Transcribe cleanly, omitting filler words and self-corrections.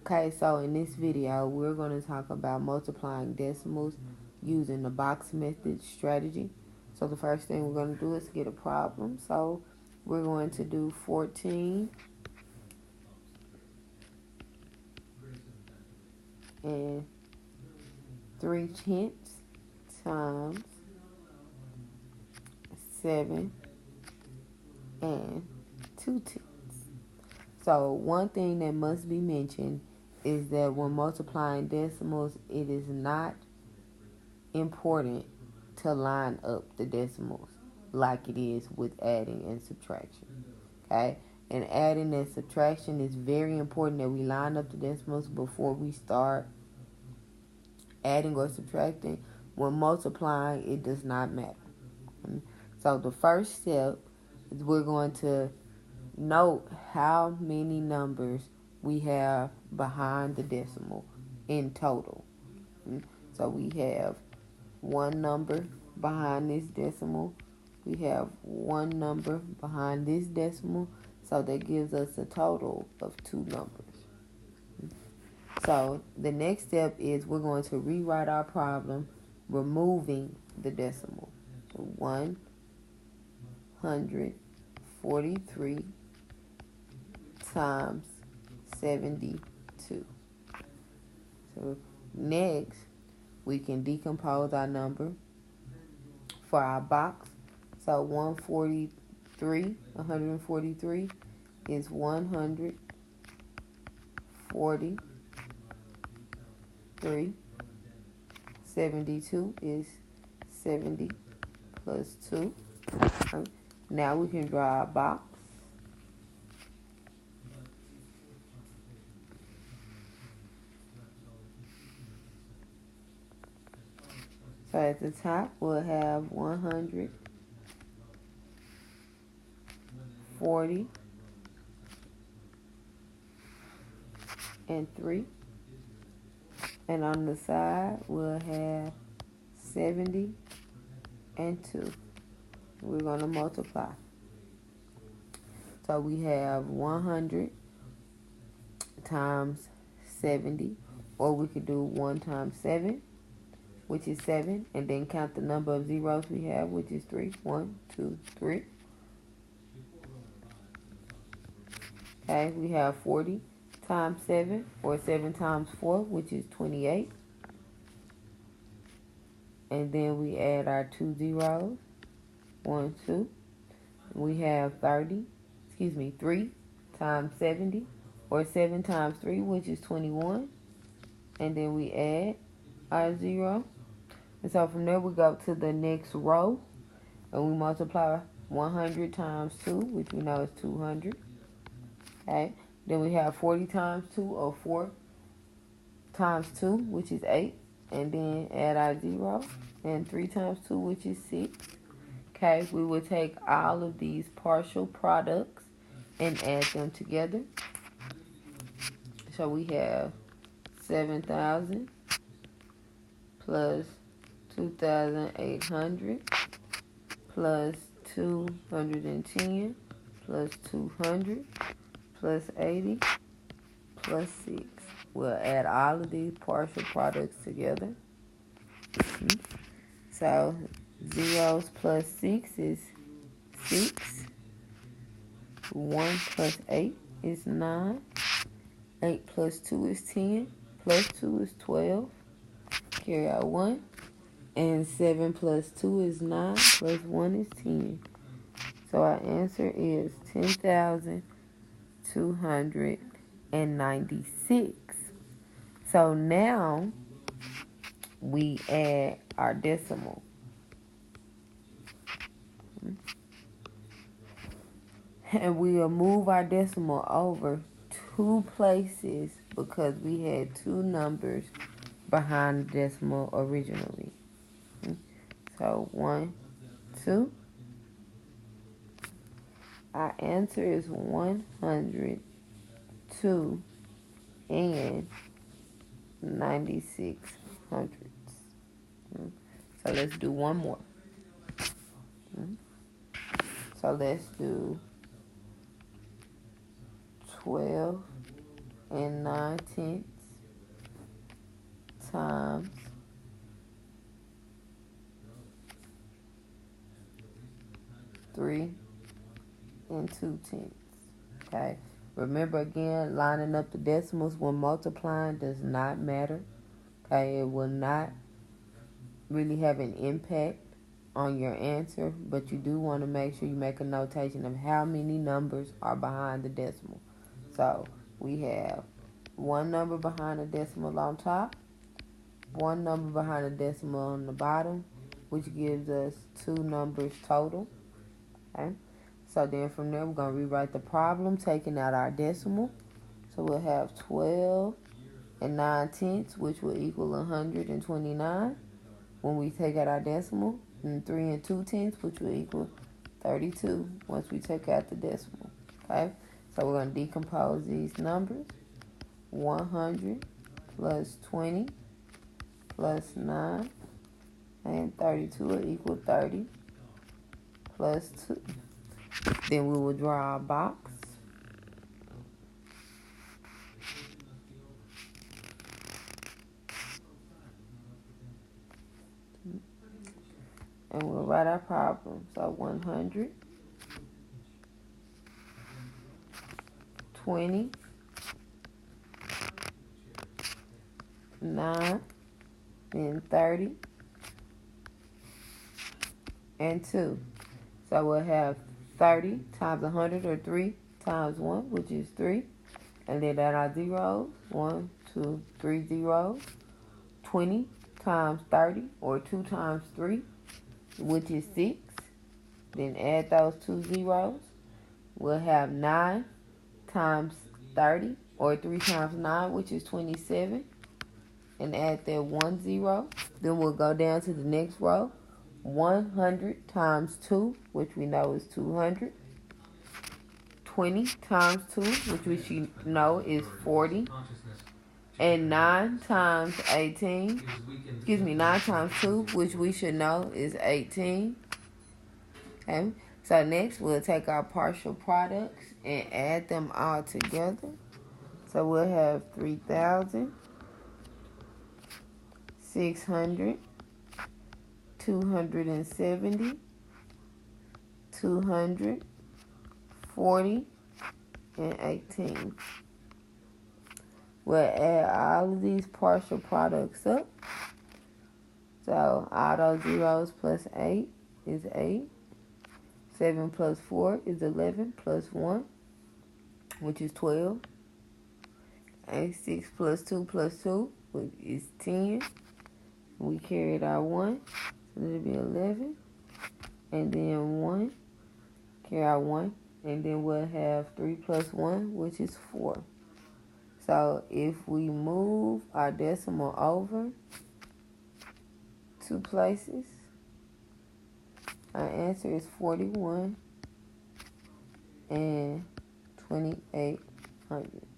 Okay, so in this video, we're going to talk about multiplying decimals using the box method strategy. So the first thing we're going to do is get a problem. So we're going to do 14 and 3/10 times 7 and 2/10. So one thing that must be mentioned is that when multiplying decimals, it is not important to line up the decimals like it is with adding and subtraction. Okay? And adding and subtraction is very important that we line up the decimals before we start adding or subtracting. When multiplying, it does not matter. So the first step is we're going to note how many numbers we have behind the decimal in total. So we have one number behind this decimal. We have one number behind this decimal. So that gives us a total of 2 numbers. So the next step is we're going to rewrite our problem removing the decimal. So 143 times 72. So next, we can decompose our number for our box. So 143 is 143. 72 is 70 plus 2. Now we can draw our box. So at the top, we'll have 140 and 3. And on the side, we'll have 70 and 2. We're going to multiply. So we have 100 times 70, or we could do 1 times 7, which is 7, and then count the number of zeros we have, which is 3. 1, 2, 3. Okay, we have 40 times 7, or 7 times 4, which is 28. And then we add our 2 zeros. 1, 2. We have 3 times 70, or 7 times 3, which is 21. And then we add our 0. And so from there we go to the next row, and we multiply 100 times 2, which we know is 200. Okay. Then we have 40 times 2, or 4 times 2, which is 8. And then add our 0. And 3 times 2, which is 6. Okay, we will take all of these partial products and add them together. So we have 7,000 plus 2,800 plus 210 plus 200 plus 80 plus 6. We'll add all of these partial products together. So 0s plus 6 is 6. 1 plus 8 is 9. 8 plus 2 is 10. Plus 2 is 12. Carry out 1. And 7 plus 2 is 9. Plus 1 is 10. So our answer is 10,296. So now we add our decimal. And we'll move our decimal over 2 places because we had 2 numbers behind the decimal originally. So 1, 2. Our answer is 102 and 96 hundredths. So let's do one more. So let's do 12 and 9/10 times 3 and 2/10. Okay. Remember again, lining up the decimals when multiplying does not matter. Okay, it will not really have an impact on your answer, but you do want to make sure you make a notation of how many numbers are behind the decimal. So we have one number behind the decimal on top, one number behind the decimal on the bottom, which gives us 2 numbers total. Okay. So then from there, we're going to rewrite the problem, taking out our decimal. So we'll have 12 and 9/10, which will equal 129 when we take out our decimal, and 3 and 2/10, which will equal 32 once we take out the decimal. Okay, so we're going to decompose these numbers. 100 plus 20 plus 9 and 32 will equal 30 plus 2. Then we will draw our box. And we'll write our problem. So 100, 20, 9, then 30, and 2. So we'll have 30 times 100, or 3 times 1, which is 3. And then add our zeros. 1, 2, 3 zeros. 20 times 30, or 2 times 3, which is 6. Then add those 2 zeros. We'll have 9 times 30, or 3 times 9, which is 27. And add that 1 zero. Then we'll go down to the next row. 100 times 2, which we know is 200. 20 times 2, which we should know is 40. And 9 times 18, 9 times 2, which we should know is 18. Okay, so next we'll take our partial products and add them all together. So we'll have 3,000, 600, 270, 200, 40, and 18. We'll add all of these partial products up. So all those zeros plus 8 is 8. 7 plus 4 is 11 plus 1, which is 12. And 6 plus 2 plus 2, which is 10. We carried our 1, so it'll be 11. And then 1, carry our 1. And then we'll have 3 plus 1, which is 4. So if we move our decimal over 2 places, our answer is 41 and 2800.